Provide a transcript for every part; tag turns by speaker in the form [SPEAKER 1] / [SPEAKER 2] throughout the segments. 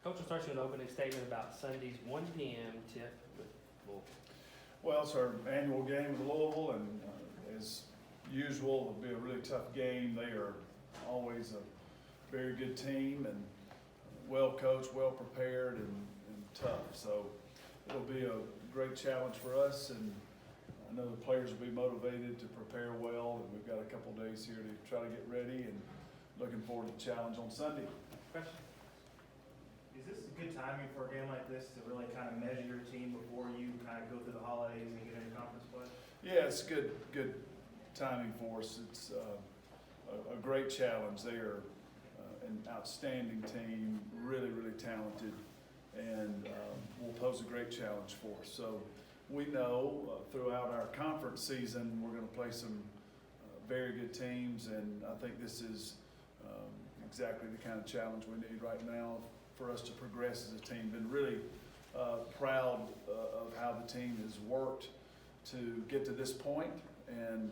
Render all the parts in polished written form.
[SPEAKER 1] Coach, will start you with an opening statement about Sunday's 1 p.m. tip with Louisville.
[SPEAKER 2] Well, it's our annual game with Louisville, and as usual, it'll be a really tough game. They are always a very good team and well coached, well prepared, and tough. So it'll be a great challenge for us, and I know the players will be motivated to prepare well, and we've got a couple days here to try to get ready, and looking forward to the challenge on Sunday.
[SPEAKER 1] Question?
[SPEAKER 3] Is this a good timing for a game like this to really kind of measure your team before you kind of go through the holidays and get into conference play?
[SPEAKER 2] Yeah, it's good timing for us. It's a great challenge. They are an outstanding team, really talented, and will pose a great challenge for us. So we know throughout our conference season we're going to play some very good teams, and I think this is exactly the kind of challenge we need right now for us to progress as a team. Been really proud of how the team has worked to get to this point, and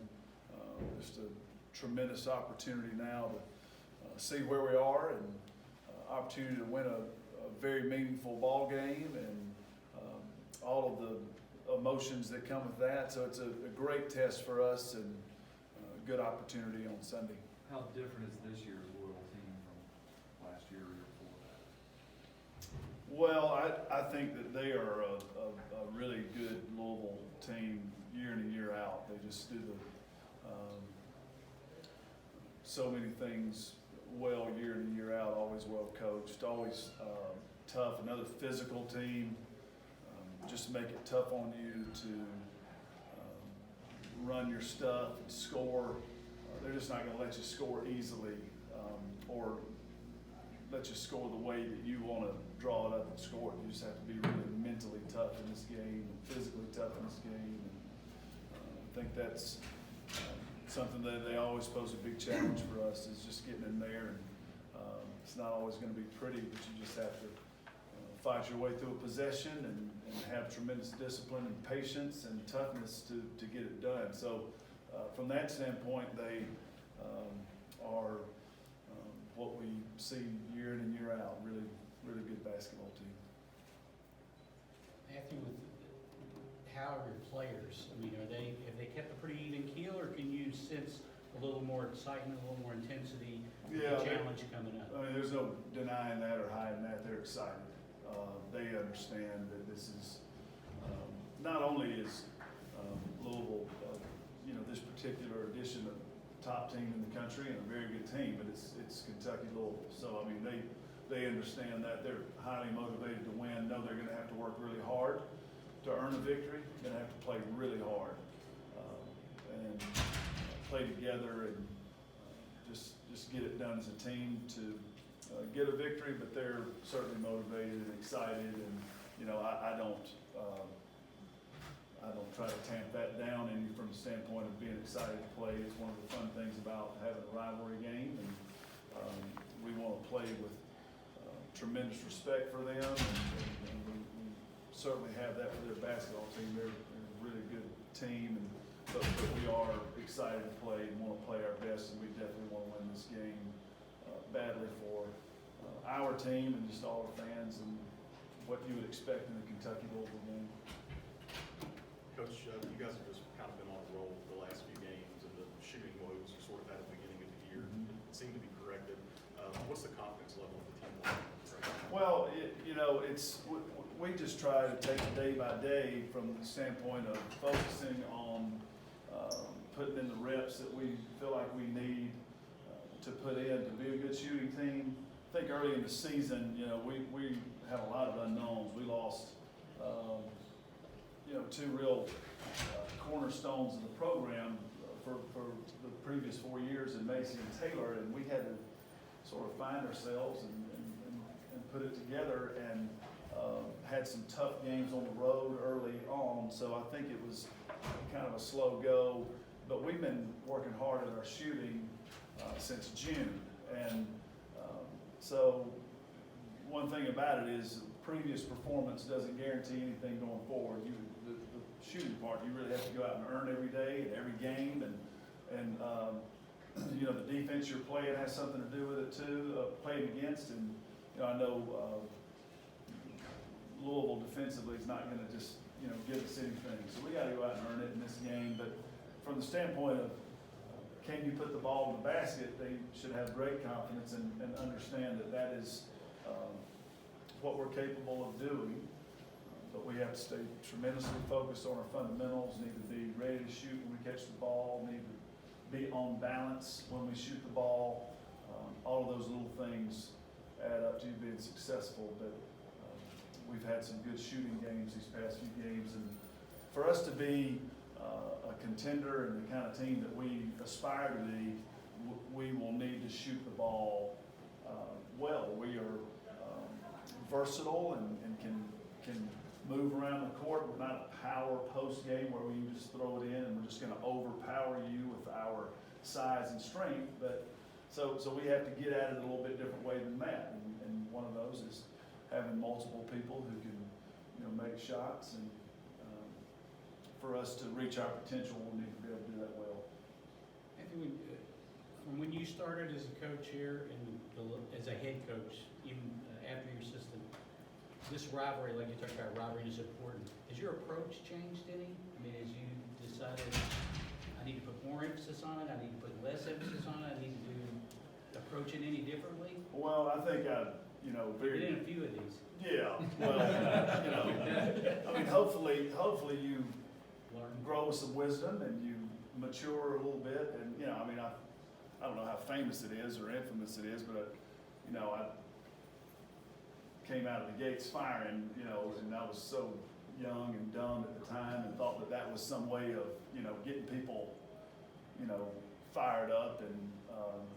[SPEAKER 2] just a tremendous opportunity now to see where we are, and opportunity to win a very meaningful ball game, and all of the emotions that come with that. So it's a great test for us, and a good opportunity on Sunday.
[SPEAKER 4] How different is this year's Louisville team from last year or year before that?
[SPEAKER 2] Well, I think that they are a really good Louisville team year in and year out. They just do so many things well year in and year out, always well coached, always tough, another physical team. Just make it tough on you to run your stuff and score. They're just not going to let you score easily or let you score the way that you want to draw it up and score it. You just have to be really mentally tough in this game and physically tough in this game. And, I think that's something that they always pose a big challenge for us, is just getting in there. And it's not always going to be pretty, but you just have to fight your way through a possession and have tremendous discipline and patience and toughness to get it done. So from that standpoint, they are what we see year in and year out. Really good basketball team.
[SPEAKER 5] Matthew, how are your players? I mean, have they kept a pretty even keel, or can you sense a little more excitement, a little more intensity,
[SPEAKER 2] Yeah,
[SPEAKER 5] the challenge coming up?
[SPEAKER 2] I mean, there's no denying that or hiding that. They're excited. They understand that this is not only is Louisville, this particular edition of top team in the country and a very good team, but it's Kentucky Louisville. So I mean, they understand that. They're highly motivated to win. Know they're going to have to work really hard to earn a victory. Going to have to play really hard and play together and just get it done as a team to get a victory. But they're certainly motivated and excited, and I don't try to tamp that down in you from the standpoint of being excited to play. It's one of the fun things about having a rivalry game, and we want to play with tremendous respect for them, and we certainly have that with their basketball team. They're a really good team, but we are excited to play and want to play our best, and we definitely want to win this game badly for our team and just all our fans, and what you would expect in a Kentucky Louisville game.
[SPEAKER 6] Coach, you guys have just kind of been on a roll the last few games, and the shooting woes you sort of had at the beginning of the year seem to be corrected. What's the confidence level of the team like right now?
[SPEAKER 2] Well, we just try to take it day by day from the standpoint of focusing on putting in the reps that we feel like we need to put in to be a good shooting team. I think early in the season, we have a lot of unknowns. We lost two real cornerstones of the program for the previous 4 years in Macy and Taylor, and we had to sort of find ourselves and put it together, and had some tough games on the road early on. So I think it was kind of a slow go, but we've been working hard at our shooting since June, and so one thing about it is previous performance doesn't guarantee anything going forward. The shooting part, you really have to go out and earn every day and every game, and the defense you're playing has something to do with it too, playing against. And I know Louisville defensively is not gonna just, give us anything. So we gotta go out and earn it in this game, but from the standpoint of, can you put the ball in the basket, they should have great confidence and understand that that is, what we're capable of doing. But we have to stay tremendously focused on our fundamentals, need to be ready to shoot when we catch the ball, need to be on balance when we shoot the ball. All of those little things add up to you being successful, but we've had some good shooting games these past few games, and for us to be a contender and the kind of team that we aspire to be, we will need to shoot the ball well. We are versatile and can move around the court. We're not a power post game where we can just throw it in and we're just going to overpower you with our size and strength. But so we have to get at it a little bit different way than that. And one of those is having multiple people who can, make shots. And for us to reach our potential, we'll need to be able to do that well.
[SPEAKER 5] Anthony, from when you started as a coach here and as a head coach, even after your assistant, this rivalry, like you talked about, rivalry is important. Has your approach changed any? I mean, as you decided, I need to put more emphasis on it, I need to put less emphasis on it, I need to approach it any differently?
[SPEAKER 2] Well, I think
[SPEAKER 5] You've
[SPEAKER 2] very.
[SPEAKER 5] been in a few of these.
[SPEAKER 2] Yeah, well, I mean, hopefully you
[SPEAKER 5] Learn.
[SPEAKER 2] grow with some wisdom and you mature a little bit. And, I don't know how famous it is or infamous it is, but, I came out of the gates firing, and I was so young and dumb at the time and thought that was some way of, getting people, fired up. And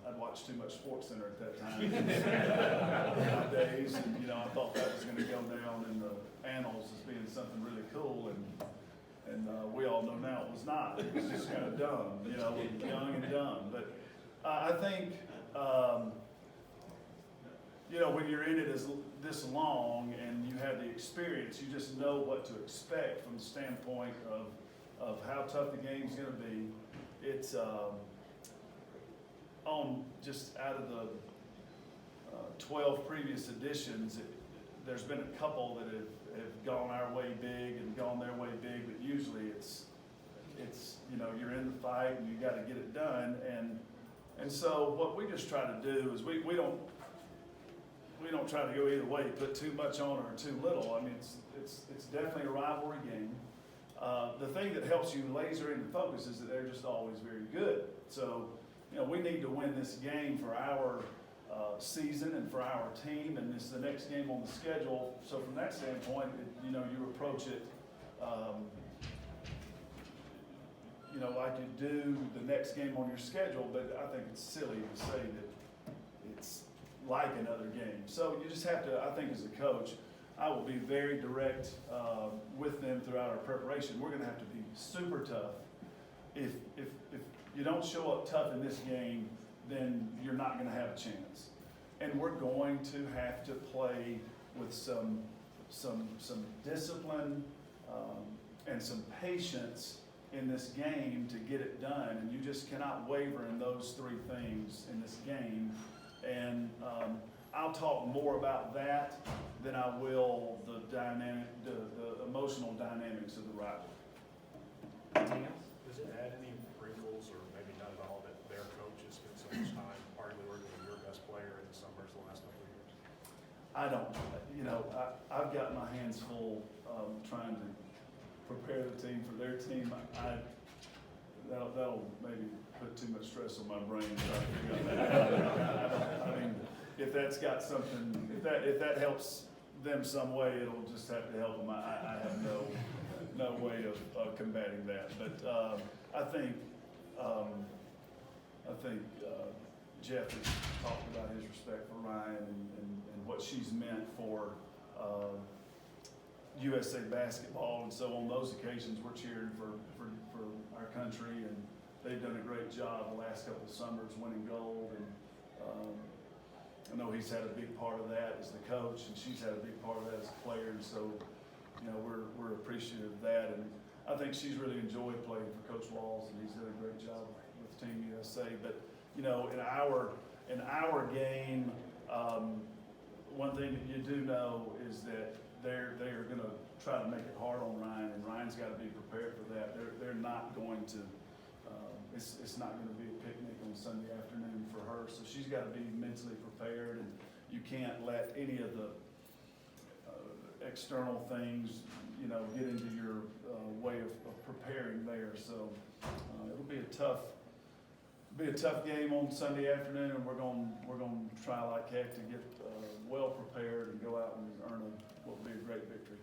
[SPEAKER 2] I'd watched too much SportsCenter at that time in my days, and I thought that was going to go down in the annals as being something really cool, and we all know now it was not. It was just kind of dumb, young and dumb. But I think when you're in it as this long and you have the experience, you just know what to expect from the standpoint of how tough the game's going to be. It's just out of the 12 previous editions, there's been a couple that have gone our way big and gone their way big, but usually it's you're in the fight and you got to get it done. And so what we just try to do is we don't try to go either way, put too much on or too little. I mean, it's definitely a rivalry game. The thing that helps you laser in focus is that they're just always very good. So, we need to win this game for our season and for our team, and this is the next game on the schedule. So from that standpoint, you approach it, like you do the next game on your schedule, but I think it's silly to say that it's like another game. So you just have to, I think as a coach, I will be very direct with them throughout our preparation. We're going to have to be super tough. If you don't show up tough in this game, then you're not going to have a chance. And we're going to have to play with some discipline and some patience in this game to get it done. And you just cannot waver in those three things in this game. And I'll talk more about that than I will the emotional dynamics of the rivalry.
[SPEAKER 1] Anything else?
[SPEAKER 6] Does it add any wrinkles, or maybe not at all, that their coach has spent so much time arguably working with your best player in the summers the last couple of years?
[SPEAKER 2] I don't, I've got my hands full trying to prepare the team for their team. That'll maybe put too much stress on my brain to try to figure out that. I mean, if that's got something, if that helps them some way, it'll just have to help them. I have no way of combating that. But I think Jeff has talked about his respect for Ryan and what she's meant for USA basketball, and so on those occasions we're cheering for our country, and they've done a great job the last couple of summers winning gold. And I know he's had a big part of that as the coach, and she's had a big part of that as a player, and so we're appreciative of that. And I think she's really enjoyed playing for Coach Walls, and he's done a great job with Team USA. But in our game, one thing that you do know is that they are gonna try to make it hard on Ryan, and Ryan's gotta be prepared for that. They're not going to, it's not gonna be a picnic on Sunday afternoon for her, so she's gotta be mentally prepared, and you can't let any of the external things, you know, get into your way of preparing there. So it'll be a tough game on Sunday afternoon, and we're gonna try like heck to get well prepared and go out and earn what will be a great victory.